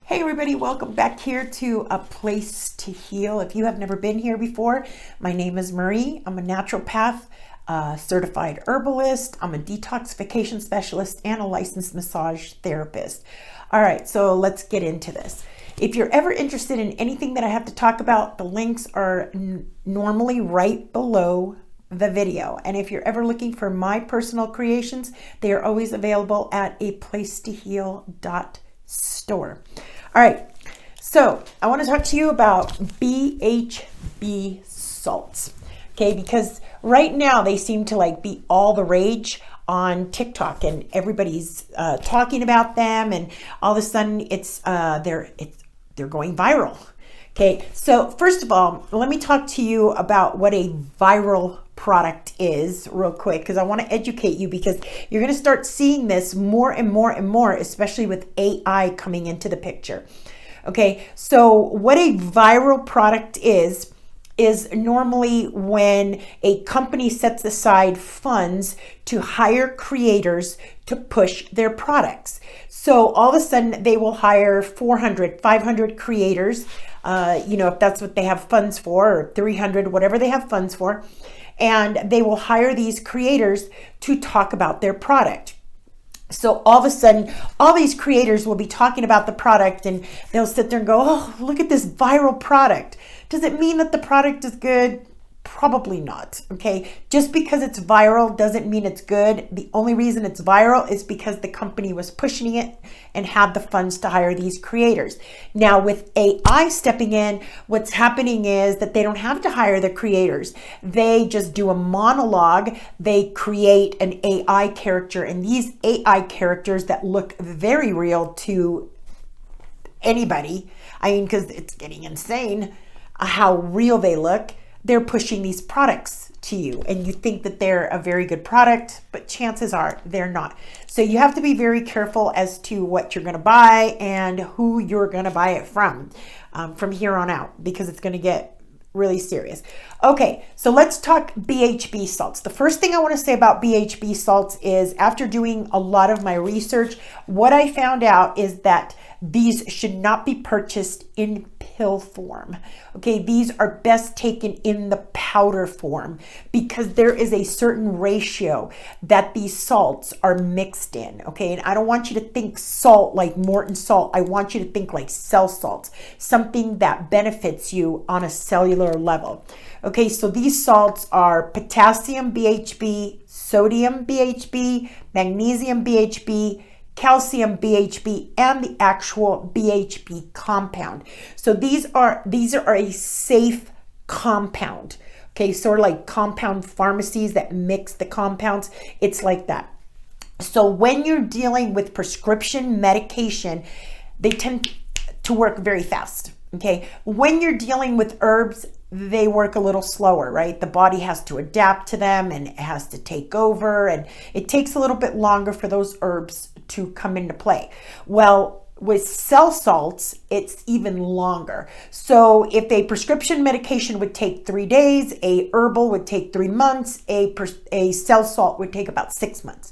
Hey everybody, welcome back here to A Place to Heal. If you have never been here before, my name is Marie. I'm a naturopath, certified herbalist. I'm a detoxification specialist and a licensed massage therapist. All right, so let's get into this. If you're ever interested in anything that I have to talk about, the links are normally right below the video. And if you're ever looking for my personal creations, they are always available at aplacetoheal.store. All right, so I want to talk to you about BHB salts, okay? Because right now they seem to be all the rage on TikTok, and everybody's talking about them, and all of a sudden they're going viral. Okay, so first of all, let me talk to you about what a viral product is real quick, because I want to educate you, because you're going to start seeing this more and more and more, especially with AI coming into the picture. Okay, so what a viral product is normally when a company sets aside funds to hire creators to push their products. So all of a sudden they will hire 400, 500 creators, if that's what they have funds for, or 300, whatever they have funds for. And they will hire these creators to talk about their product. So all of a sudden, all these creators will be talking about the product, and they'll sit there and go, oh, look at this viral product. Does it mean that the product is good? Probably not, okay? Just because it's viral doesn't mean it's good. The only reason it's viral is because the company was pushing it and had the funds to hire these creators. Now with AI stepping in, what's happening is that they don't have to hire the creators. They just do a monologue. They create an AI character, and these AI characters that look very real to anybody, I mean, because it's getting insane how real they look. They're pushing these products to you, and you think that they're a very good product, but chances are they're not. So you have to be very careful as to what you're going to buy and who you're going to buy it from here on out, because it's going to get really serious. Okay, so let's talk BHB salts. The first thing I want to say about BHB salts is, after doing a lot of my research, what I found out is that these should not be purchased in pill form. Okay, these are best taken in the powder form, because there is a certain ratio that these salts are mixed in. Okay, and I don't want you to think salt like Morton salt. I want you to think like cell salts, something that benefits you on a cellular level. Okay, so these salts are potassium BHB, sodium BHB, magnesium BHB, calcium BHB, and the actual BHB compound. So these are a safe compound. Okay, sort of like compound pharmacies that mix the compounds. It's like that. So when you're dealing with prescription medication, they tend to work very fast. Okay, when you're dealing with herbs, they work a little slower, right? The body has to adapt to them, and it has to take over, and it takes a little bit longer for those herbs to come into play. Well, with cell salts, it's even longer. So if a prescription medication would take 3 days, a herbal would take 3 months, a cell salt would take about 6 months.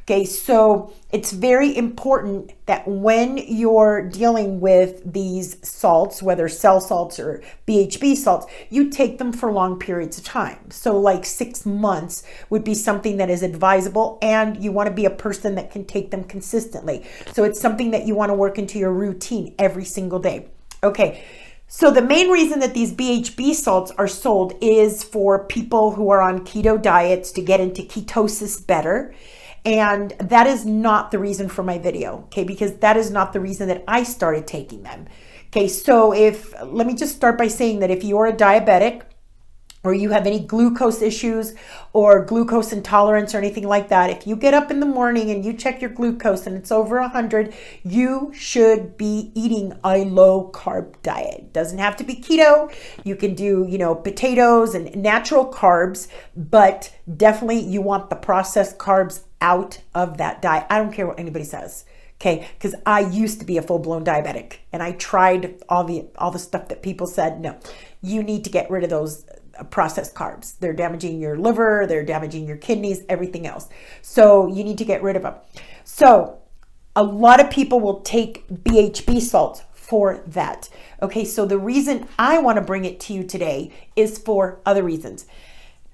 Okay, so it's very important that when you're dealing with these salts, whether cell salts or BHB salts, you take them for long periods of time. So like 6 months would be something that is advisable, and you want to be a person that can take them consistently. So it's something that you want to work into your routine every single day. Okay, so the main reason that these BHB salts are sold is for people who are on keto diets to get into ketosis better. And that is not the reason for my video, okay? Because that is not the reason that I started taking them. Okay, so let me just start by saying that if you're a diabetic, or you have any glucose issues or glucose intolerance or anything like that, if you get up in the morning and you check your glucose and it's over 100, you should be eating a low carb diet. It doesn't have to be keto. You can do, potatoes and natural carbs, but definitely you want the processed carbs out of that diet. I don't care what anybody says. Okay, because I used to be a full-blown diabetic, and I tried all the stuff that people said. No, you need to get rid of those processed carbs. They're damaging your liver, they're damaging your kidneys, everything else. So you need to get rid of them. So a lot of people will take BHB salts for that. Okay, so the reason I want to bring it to you today is for other reasons.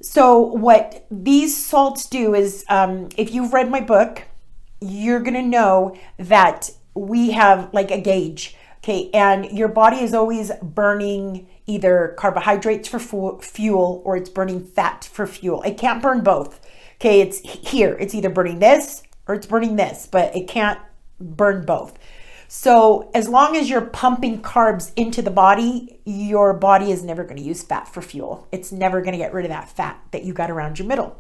So what these salts do is, if you've read my book, you're going to know that we have like a gauge, okay? And your body is always burning either carbohydrates for fuel or it's burning fat for fuel. It can't burn both, okay? It's here. It's either burning this or it's burning this, but it can't burn both. So as long as you're pumping carbs into the body, your body is never going to use fat for fuel. It's never going to get rid of that fat that you got around your middle.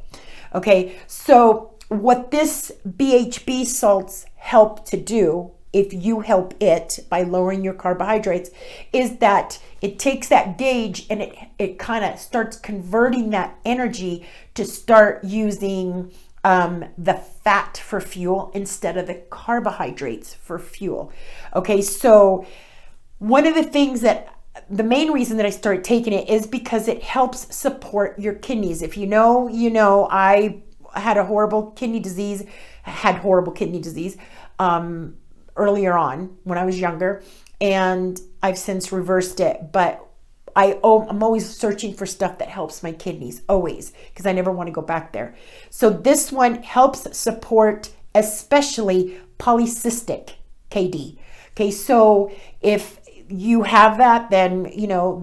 Okay, so what this BHB salts help to do, if you help it by lowering your carbohydrates, is that it takes that gauge and it kind of starts converting that energy to start using the fat for fuel instead of the carbohydrates for fuel. Okay, so one of the things the main reason that I started taking it is because it helps support your kidneys. If you know, I had horrible kidney disease earlier on when I was younger, and I've since reversed it, but I'm always searching for stuff that helps my kidneys, always, because I never want to go back there. So this one helps support especially polycystic KD. Okay, so if you have that, then,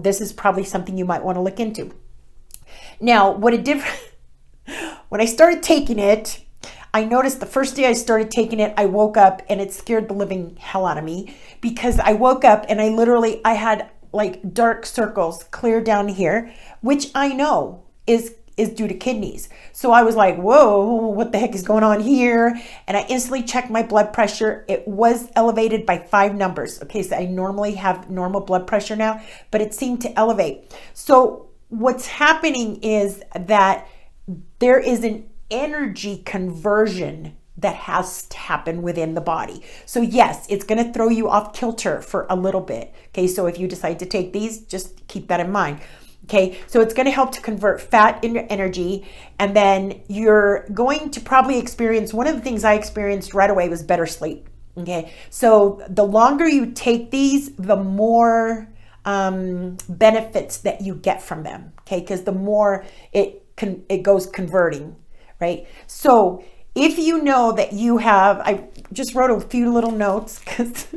this is probably something you might want to look into. Now, when I started taking it, I noticed the first day I started taking it, I woke up and it scared the living hell out of me, because I woke up and I had like dark circles clear down here, which I know is due to kidneys. So I was like, whoa, what the heck is going on here? And I instantly checked my blood pressure. It was elevated by 5 numbers. Okay, so I normally have normal blood pressure now, but it seemed to elevate. So what's happening is that there is an energy conversion that has to happen within the body. So yes, it's going to throw you off kilter for a little bit. Okay, so if you decide to take these, just keep that in mind. Okay, so it's going to help to convert fat into energy, and then you're going to probably experience, one of the things I experienced right away was better sleep. Okay, so the longer you take these, the more benefits that you get from them. Okay, because the more it goes converting, right? So if you know that you have, I just wrote a few little notes because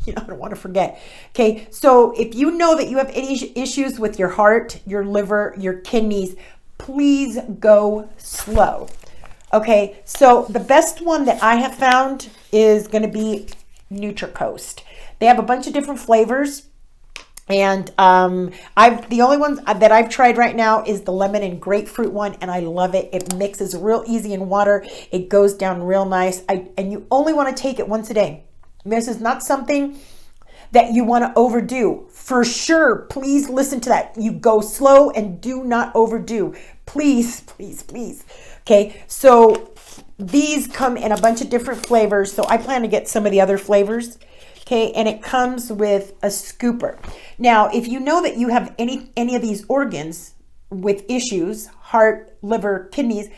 I don't want to forget. Okay, so if you know that you have any issues with your heart, your liver, your kidneys, please go slow. Okay, so the best one that I have found is going to be NutriCoast. They have a bunch of different flavors. And the only ones that I've tried right now is the lemon and grapefruit one, and I love it. It mixes real easy in water. It goes down real nice. And you only want to take it once a day. This is not something that you want to overdo. For sure, please listen to that. You go slow and do not overdo. Please, please, please. Okay, so these come in a bunch of different flavors. So I plan to get some of the other flavors. Okay, and it comes with a scooper. Now, if you know that you have any of these organs with issues, heart, liver, kidneys,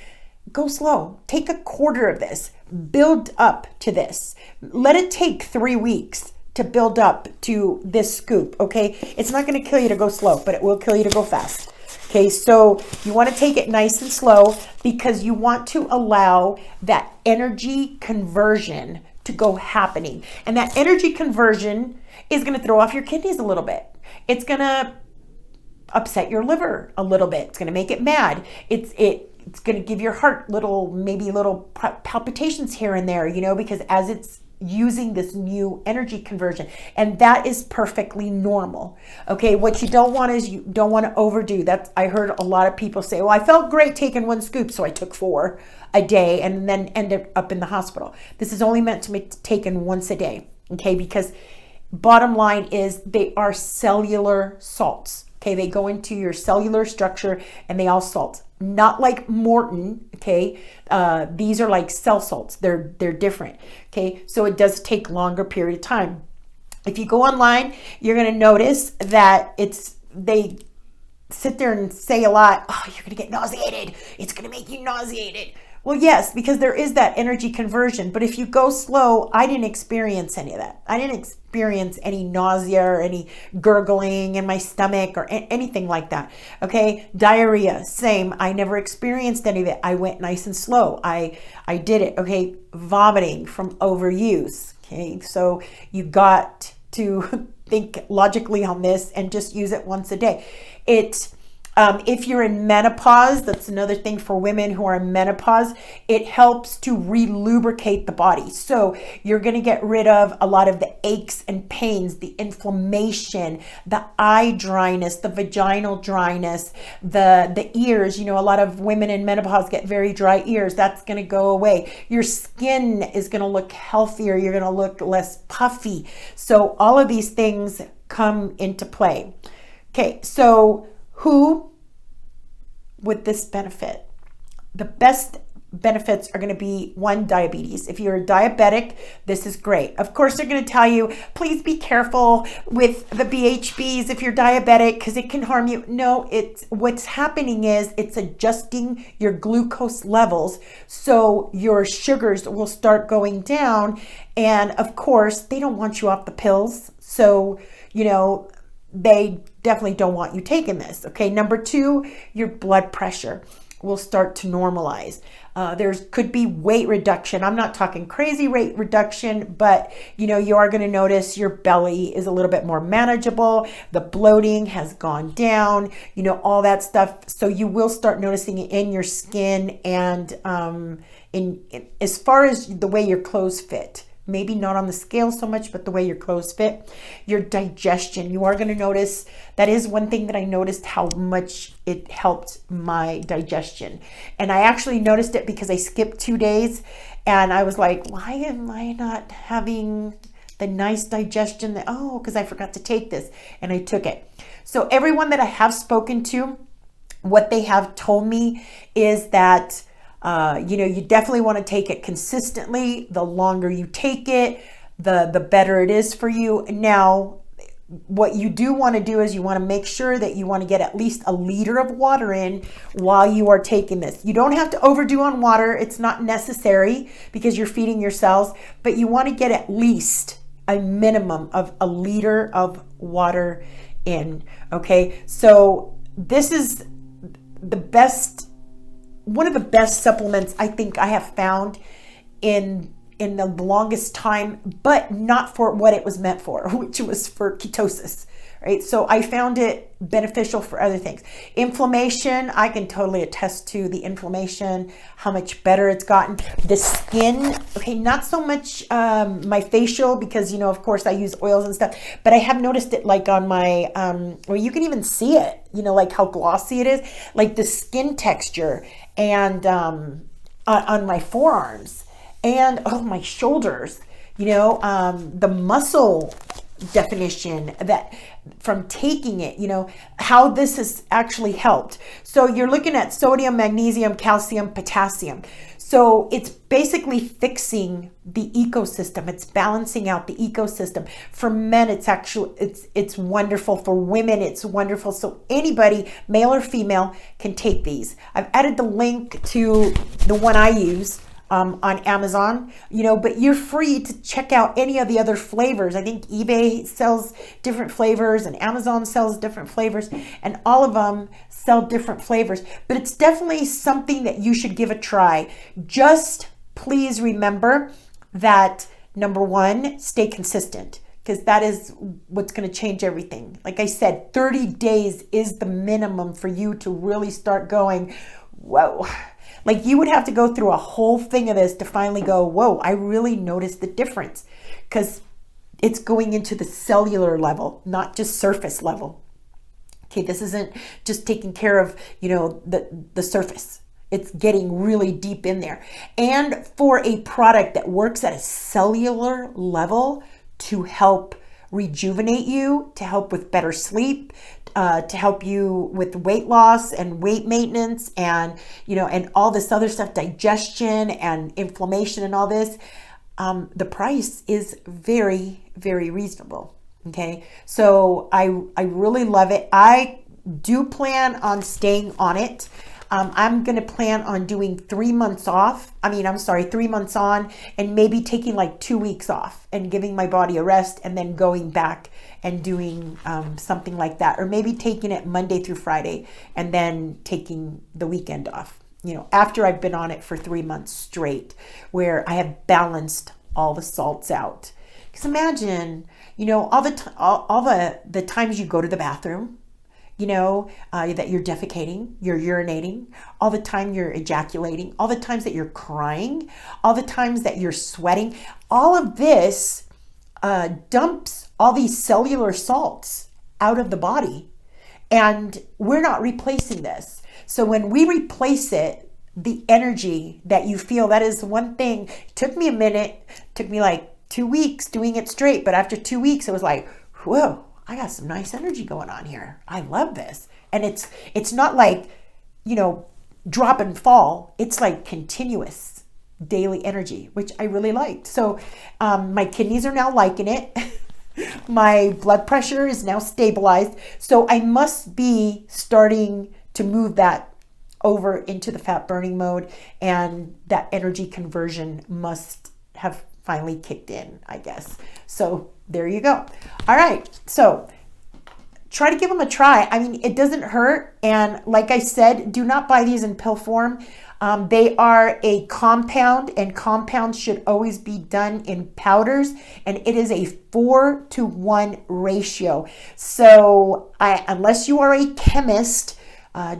go slow. Take a quarter of this. Build up to this. Let it take 3 weeks to build up to this scoop, okay? It's not going to kill you to go slow, but it will kill you to go fast. Okay, so you want to take it nice and slow because you want to allow that energy conversion to go happening. And that energy conversion is going to throw off your kidneys a little bit. It's going to upset your liver a little bit. It's going to make it mad. It's going to give your heart maybe little palpitations here and there, because as it's using this new energy conversion, and that is perfectly normal. Okay, what you don't want is you don't want to overdo. I heard a lot of people say, well, I felt great taking 1 scoop, so I took 4 a day and then ended up in the hospital. This is only meant to be taken once a day, okay? Because bottom line is they are cellular salts. Okay, they go into your cellular structure and they all salt. Not like Morton, okay? These are like cell salts. They're different, okay? So it does take longer period of time. If you go online, you're going to notice that they sit there and say a lot, oh, you're going to get nauseated. It's going to make you nauseated. Well, yes, because there is that energy conversion. But if you go slow, I didn't experience any of that. I didn't experience any nausea or any gurgling in my stomach or anything like that. Okay. Diarrhea, same. I never experienced any of it. I went nice and slow. I did it. Okay. Vomiting from overuse. Okay. So you got to think logically on this and just use it once a day. If you're in menopause, that's another thing for women who are in menopause, it helps to re-lubricate the body. So you're going to get rid of a lot of the aches and pains, the inflammation, the eye dryness, the vaginal dryness, the ears. You know, a lot of women in menopause get very dry ears. That's going to go away. Your skin is going to look healthier. You're going to look less puffy. So all of these things come into play. Okay, so who would this benefit? The best benefits are going to be one, diabetes. If you're a diabetic, this is great. Of course, they're going to tell you, please be careful with the BHBs if you're diabetic because it can harm you. No, what's happening is it's adjusting your glucose levels. So your sugars will start going down. And of course, they don't want you off the pills. So, you know, they definitely don't want you taking this. Okay. Number two, your blood pressure will start to normalize. There could be weight reduction. I'm not talking crazy weight reduction, but you know, you are going to notice your belly is a little bit more manageable. The bloating has gone down, you know, all that stuff. So you will start noticing it in your skin and as far as the way your clothes fit. Maybe not on the scale so much, but the way your clothes fit, your digestion, you are going to notice. That is one thing that I noticed, how much it helped my digestion. And I actually noticed it because I skipped 2 days and I was like, why am I not having the nice digestion that, because I forgot to take this, and I took it. So everyone that I have spoken to, what they have told me is that you know, you definitely want to take it consistently. The longer you take it, the better it is for you. Now, what you do want to do is you want to make sure that you want to get at least 1 liter of water in while you are taking this. You don't have to overdo on water. It's not necessary because you're feeding your cells, but you want to get at least a minimum of 1 liter of water in. Okay. So this is the best, one of the best supplements I think I have found in the longest time, but not for what it was meant for, which was for ketosis, right? So I found it beneficial for other things. Inflammation, I can totally attest to the inflammation, how much better it's gotten. The skin, okay, not so much my facial because, you know, of course I use oils and stuff, but I have noticed it like on my, or you can even see it, you know, like how glossy it is, like the skin texture and on my forearms. And my shoulders, you know, the muscle definition that from taking it, you know, how this has actually helped. So you're looking at sodium, magnesium, calcium, potassium. So it's basically fixing the ecosystem. It's balancing out the ecosystem. For men, it's actually, it's wonderful. For women, it's wonderful. So anybody, male or female, can take these. I've added the link to the one I use on Amazon, you know, but you're free to check out any of the other flavors. I think eBay sells different flavors and Amazon sells different flavors, and all of them sell different flavors, but it's definitely something that you should give a try. Just please remember that number one, stay consistent, because that is what's going to change everything. Like I said, 30 days is the minimum for you to really start going, whoa. Like you would have to go through a whole thing of this to finally go, whoa, I really noticed the difference, because it's going into the cellular level, not just surface level. Okay, this isn't just taking care of, you know, the surface. It's getting really deep in there. And for a product that works at a cellular level to help rejuvenate you, to help with better sleep, to help you with weight loss and weight maintenance and, you know, and all this other stuff, digestion and inflammation and all this, the price is very, very reasonable. Okay. So I really love it. I do plan on staying on it. I'm going to plan on doing 3 months off. 3 months on, and maybe taking like 2 weeks off and giving my body a rest, and then going back and doing something like that. Or maybe taking it Monday through Friday and then taking the weekend off, after I've been on it for 3 months straight, where I have balanced all the salts out. Because imagine, all the times you go to the bathroom, that you're defecating, you're urinating, all the time you're ejaculating, all the times that you're crying, all the times that you're sweating, all of this dumps all these cellular salts out of the body. And we're not replacing this. So when we replace it, the energy that you feel, that is one thing. It took me a minute, took me like 2 weeks doing it straight. But after 2 weeks, it was like, whoa, I got some nice energy going on here. I love this. And it's not like, drop and fall. It's like continuous daily energy, which I really liked. So my kidneys are now liking it. My blood pressure is now stabilized. So I must be starting to move that over into the fat burning mode, and that energy conversion must have finally kicked in, I guess. So there you go. All right. So try to give them a try. It doesn't hurt. And like I said, do not buy these in pill form. They are a compound, and compounds should always be done in powders, and it is a 4-to-1 ratio. So unless you are a chemist,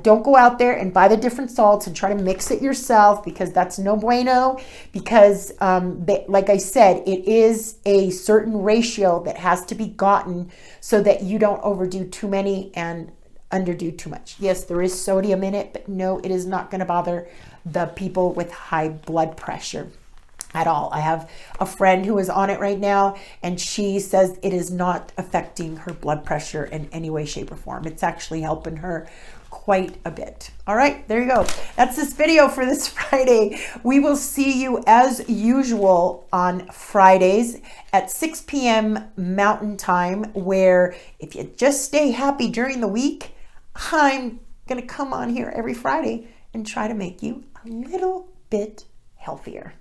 don't go out there and buy the different salts and try to mix it yourself, because that's no bueno. Because like I said, it is a certain ratio that has to be gotten so that you don't overdo too many and underdo too much. Yes, there is sodium in it, but no, it is not going to bother the people with high blood pressure at all. I have a friend who is on it right now, and she says it is not affecting her blood pressure in any way, shape, or form. It's actually helping her quite a bit. All right, there you go. That's this video for this Friday. We will see you as usual on Fridays at 6 p.m. Mountain Time, where if you just stay happy during the week, I'm going to come on here every Friday and try to make you a little bit healthier.